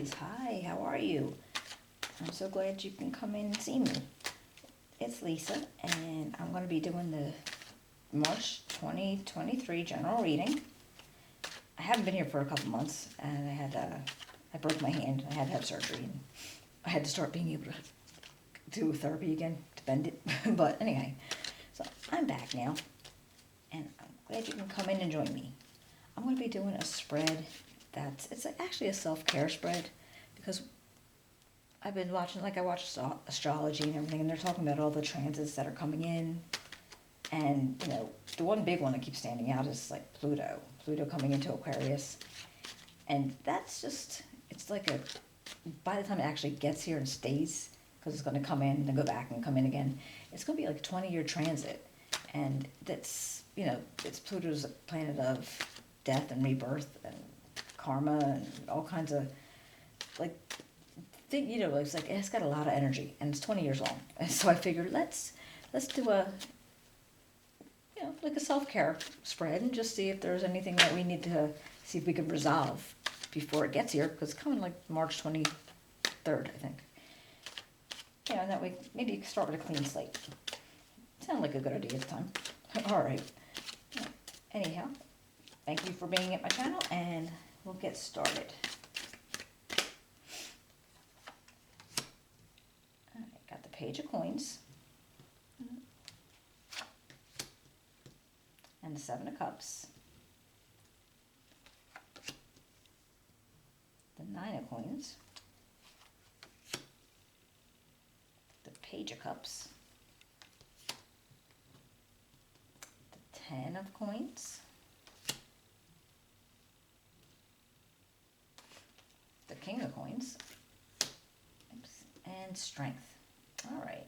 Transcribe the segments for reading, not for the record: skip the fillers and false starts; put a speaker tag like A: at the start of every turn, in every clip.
A: Pisces. Hi, how are you? I'm so glad you can come in and see me. It's Lisa, and I'm going to be doing the March 2023 general reading. I haven't been here for a couple months, and I broke my hand. I had to have surgery, and I had to start being able to do therapy again to bend it. But anyway, so I'm back now, and I'm glad you can come in and join me. I'm going to be doing a spread it's actually a self-care spread, because I've been watching, I watch astrology and everything, and they're talking about all the transits that are coming in. And, the one big one that keeps standing out is like Pluto. Pluto coming into Aquarius. And that's just, it's like by the time it actually gets here and stays, because it's going to come in and then go back and come in again, it's going to be like a 20-year transit. And that's, it's Pluto's planet of death and rebirth and karma and all kinds of, it's got a lot of energy, and it's 20 years long. And so I figured, let's do a self-care spread and just see if there's anything that we need to see if we can resolve before it gets here, because it's coming like March 23rd, I think. And that way maybe you can start with a clean slate. Sounds like a good idea at the time. All right. Anyhow, thank you for being at my channel, and we'll get started. All right, got the Page of Coins and the Seven of Cups, the Nine of Coins, the Page of Cups, the Ten of Coins, the King of Coins, and Strength. All right.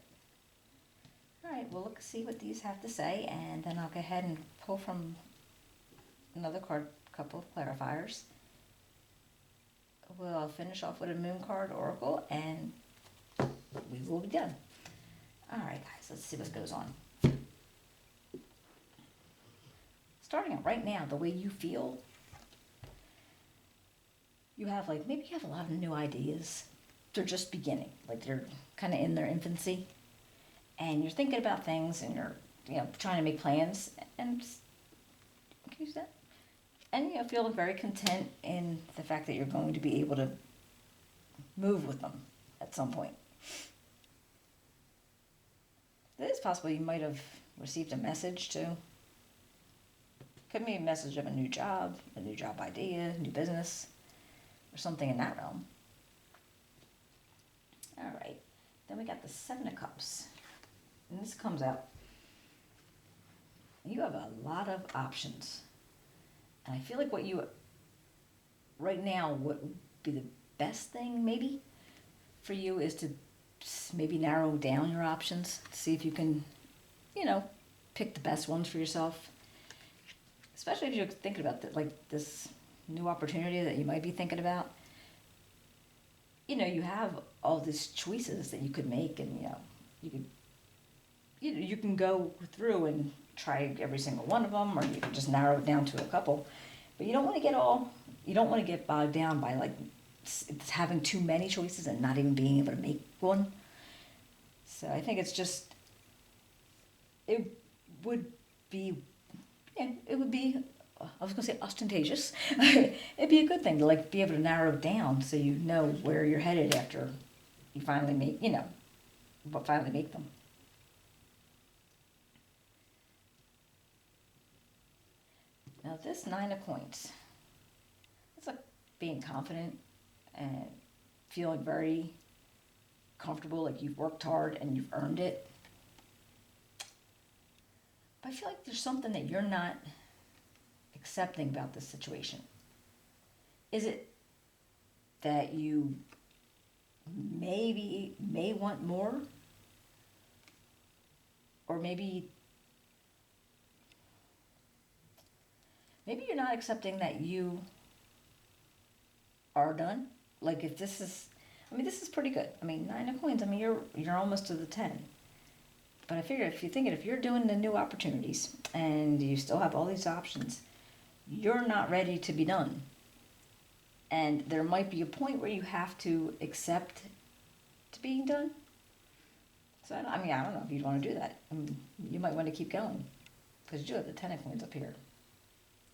A: All right, well, let's see what these have to say, and then I'll go ahead and pull from another couple of clarifiers. We'll finish off with a Moon card oracle, and we will be done. All right, guys, let's see what goes on. Starting out right now, the way you feel, you have maybe you have a lot of new ideas. They're just beginning, they're kind of in their infancy. And you're thinking about things, and you're, trying to make plans, and feeling very content in the fact that you're going to be able to move with them at some point. It is possible you might have received a message too. Could be a message of a new job idea, new business, or something in that realm. All right, then we got the Seven of Cups. And this comes out, you have a lot of options. And I feel like right now, what would be the best thing maybe for you is to maybe narrow down your options, see if you can, pick the best ones for yourself. Especially if you're thinking about this new opportunity that you might be thinking about. You have all these choices that you could make, and, you can go through and try every single one of them, or you can just narrow it down to a couple. But you don't want to get bogged down by having too many choices and not even being able to make one. So I think it would be, I was going to say ostentatious. It'd be a good thing to be able to narrow it down so you know where you're headed after you finally make them. Now this Nine of Coins, it's being confident and feeling very comfortable, like you've worked hard and you've earned it. But I feel like there's something that you're not accepting about this situation. Is it that you may want more? Or maybe you're not accepting that you are done. If this is pretty good. Nine of Coins, you're almost to the 10. But I figure if you're doing the new opportunities and you still have all these options, you're not ready to be done. And there might be a point where you have to accept to being done. So I don't know if you'd want to do that. You might want to keep going because you do have the Ten of Coins up here.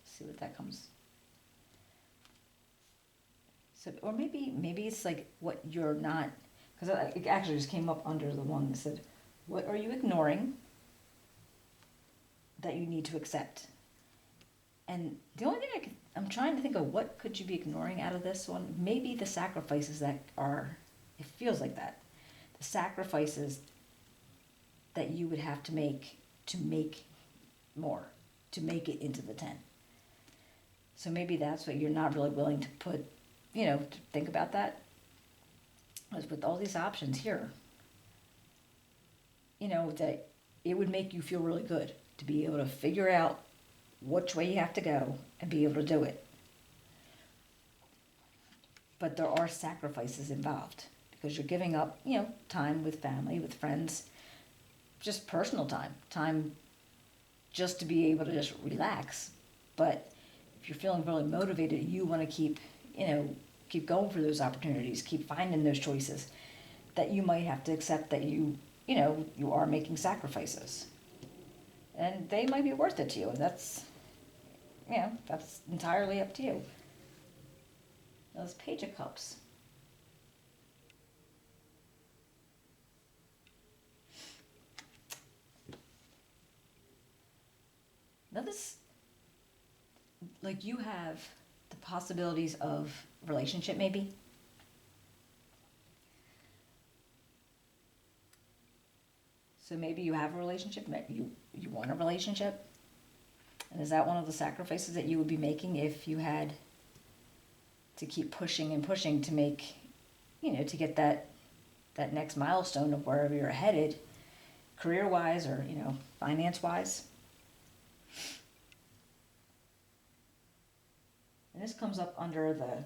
A: See what that comes. So, or maybe it's like what you're not, because it actually just came up under the one that said, what are you ignoring that you need to accept? And the only thing I'm trying to think of, what could you be ignoring out of this one? Maybe the sacrifices that are, it feels like that. The sacrifices that you would have to make more, to make it into the 10. So maybe that's what you're not really willing to put, to think about that. Because with all these options here, that it would make you feel really good to be able to figure out which way you have to go and be able to do it. But there are sacrifices involved because you're giving up, time with family, with friends, just personal time just to be able to just relax. But if you're feeling really motivated, you want to keep going for those opportunities, keep finding those choices, that you might have to accept that you are making sacrifices. And they might be worth it to you, and that's entirely up to you. Now, this Page of Cups. Now this, like, you have the possibilities of relationship maybe. So maybe you have a relationship, you want a relationship. And is that one of the sacrifices that you would be making if you had to keep pushing and pushing to make, to get that next milestone of wherever you're headed, career-wise or, finance-wise? And this comes up under the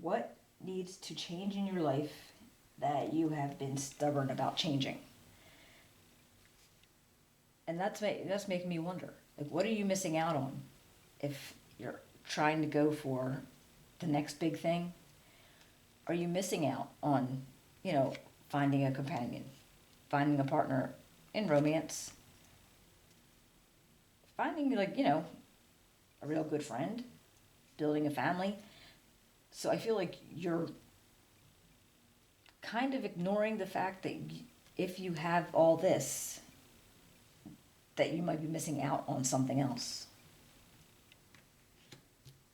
A: what needs to change in your life that you have been stubborn about changing. And that's making me wonder, like, what are you missing out on if you're trying to go for the next big thing? Are you missing out on, finding a companion, finding a partner in romance, finding, a real good friend, building a family? So I feel like you're kind of ignoring the fact that if you have all this, that you might be missing out on something else.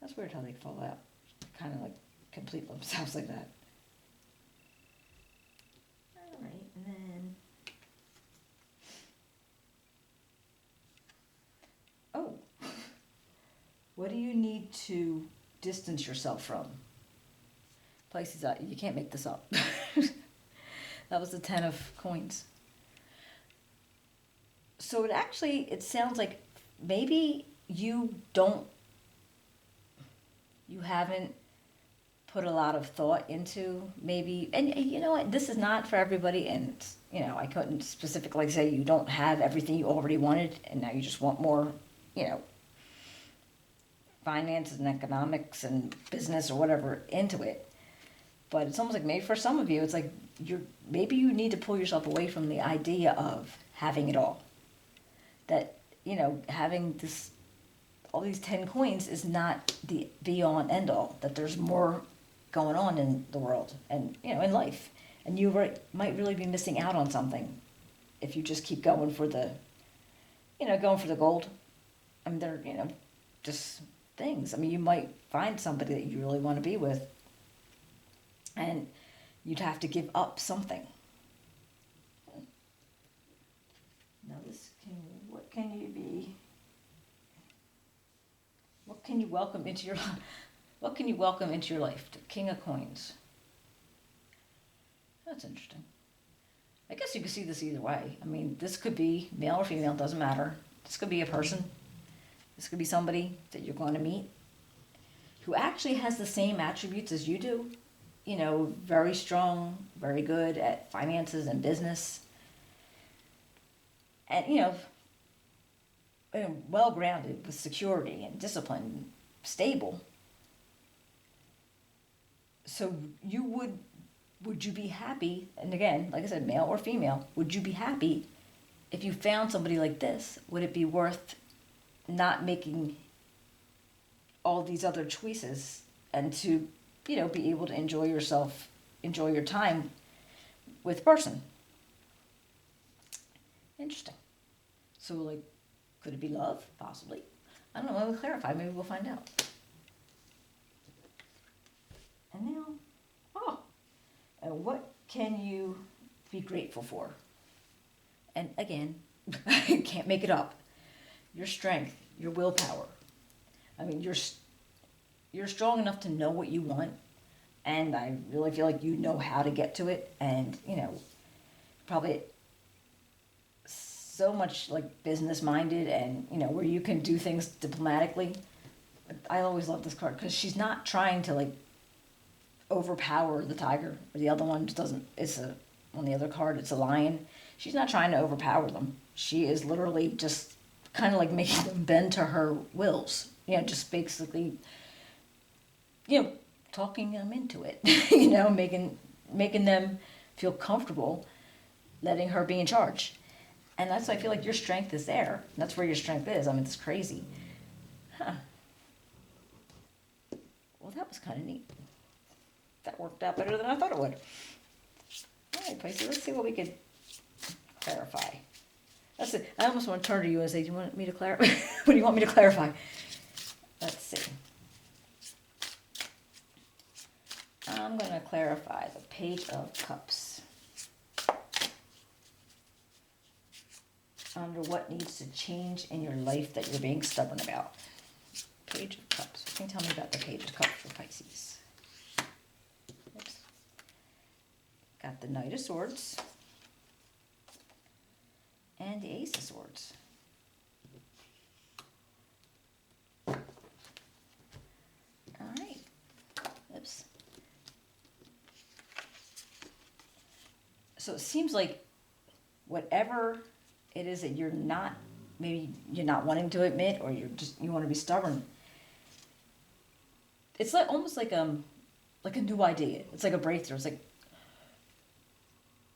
A: That's weird how they fall out. Kind of like complete themselves like that. All right, and then... Oh. What do you need to distance yourself from? Pisces, you can't make this up. That was the 10 of Coins. So it sounds like maybe you haven't put a lot of thought into maybe, and you know what, this is not for everybody, and I couldn't specifically say you don't have everything you already wanted and now you just want more, finances and economics and business or whatever into it. But it's almost like maybe for some of you, it's like maybe you need to pull yourself away from the idea of having it all. That, having all these 10 coins is not the be-all and end-all. That there's more going on in the world and, in life. And you might really be missing out on something if you just keep going for the gold. I mean, they're, just things. I mean, you might find somebody that you really want to be with, and you'd have to give up something. Now what can you welcome into your life? What can you welcome into your life? The King of Coins. That's interesting. I guess you could see this either way. I mean, this could be male or female, doesn't matter. This could be a person. This could be somebody that you're going to meet who actually has the same attributes as you do. Very strong, very good at finances and business. And, well-grounded with security and discipline, stable. So you would you be happy, and again, like I said, male or female, would you be happy if you found somebody like this? Would it be worth not making all these other choices and to, be able to enjoy yourself, enjoy your time with the person? Interesting. So, like, could it be love? Possibly. I don't know. Let me clarify. Maybe we'll find out. And now, what can you be grateful for? And again, I can't make it up. Your strength, your willpower. I mean, you're strong enough to know what you want, and I really feel like you know how to get to it, and probably so much like business minded, and where you can do things diplomatically. I always love this card because she's not trying to like overpower the tiger. Or the other one just doesn't. On the other card, it's a lion. She's not trying to overpower them. She is literally just kind of like making them bend to her wills. Just basically, talking them into it. Making them feel comfortable, letting her be in charge. And that's why I feel like your strength is there. That's where your strength is. I mean, it's crazy. Huh. Well, that was kind of neat. That worked out better than I thought it would. All right, Pisces, let's see what we could clarify. That's it. I almost want to turn to you and say, do you want me to clarify? What do you want me to clarify? Let's see. I'm going to clarify the Page of Cups. Under what needs to change in your life that you're being stubborn about. Page of Cups. What can you tell me about the Page of Cups for Pisces? Oops. Got the Knight of Swords. And the Ace of Swords. All right. Oops. So it seems like whatever it is that maybe you're not wanting to admit, or you want to be stubborn. It's like almost like a new idea. It's like a breakthrough. It's like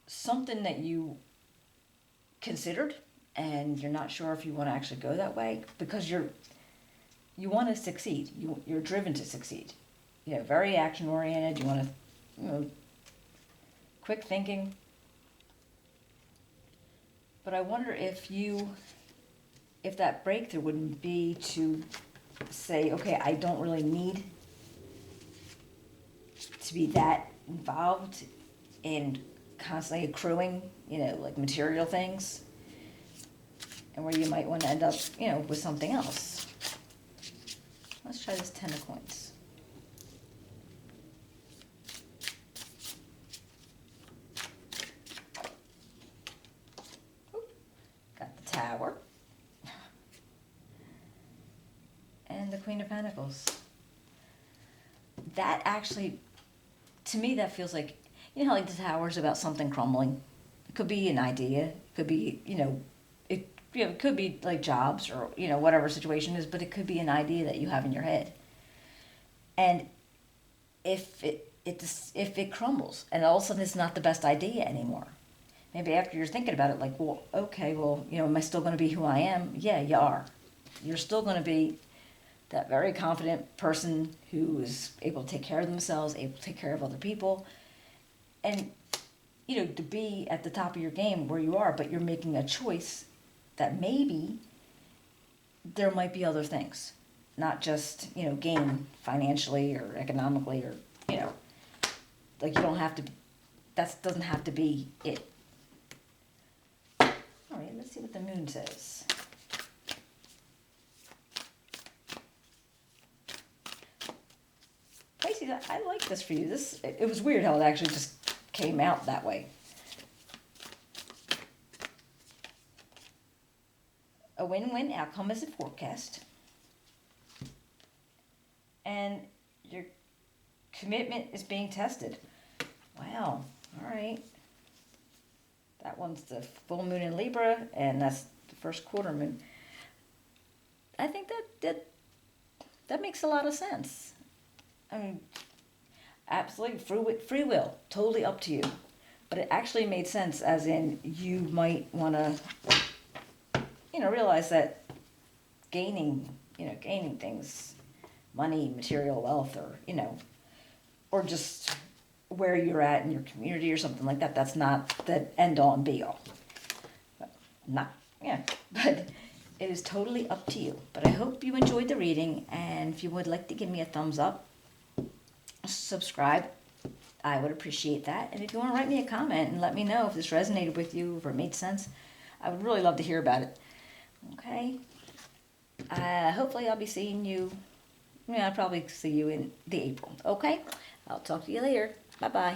A: something that you considered and you're not sure if you want to actually go that way because you want to succeed. You're driven to succeed. Very action oriented. You want to, quick thinking. But I wonder if that breakthrough wouldn't be to say, okay, I don't really need to be that involved in constantly accruing, like material things, and where you might want to end up, with something else. Let's try this 10 of coins. Tower, and the Queen of Pentacles. That actually, to me, that feels like, how like the Tower is about something crumbling. It could be an idea. It could be, it could be like jobs or, whatever situation is, but it could be an idea that you have in your head. And if it crumbles and all of a sudden it's not the best idea anymore, maybe after you're thinking about it, like, well, okay, well, am I still going to be who I am? Yeah, you are. You're still going to be that very confident person who is able to take care of themselves, able to take care of other people, and, to be at the top of your game where you are, but you're making a choice that maybe there might be other things, not just, gain financially or economically or, like you don't have to, that doesn't have to be it. All right, let's see what the moon says. Pisces, I like this for you. It was weird how it actually just came out that way. A win-win outcome is a forecast. And your commitment is being tested. Wow, all right. That one's the full moon in Libra, and that's the first quarter moon. I think that makes a lot of sense. I mean, absolutely free will, totally up to you. But it actually made sense, as in you might want to, realize that gaining things, money, material wealth, or just where you're at in your community or something like that, that's not the end all and be all. Not, yeah, but it is totally up to you. But I hope you enjoyed the reading, and if you would like to give me a thumbs up, subscribe, I would appreciate that. And if you want to write me a comment and let me know if this resonated with you, if it made sense, I would really love to hear about it. Okay? Hopefully I'll be seeing you, I'll probably see you in the April. Okay? I'll talk to you later. Bye-bye.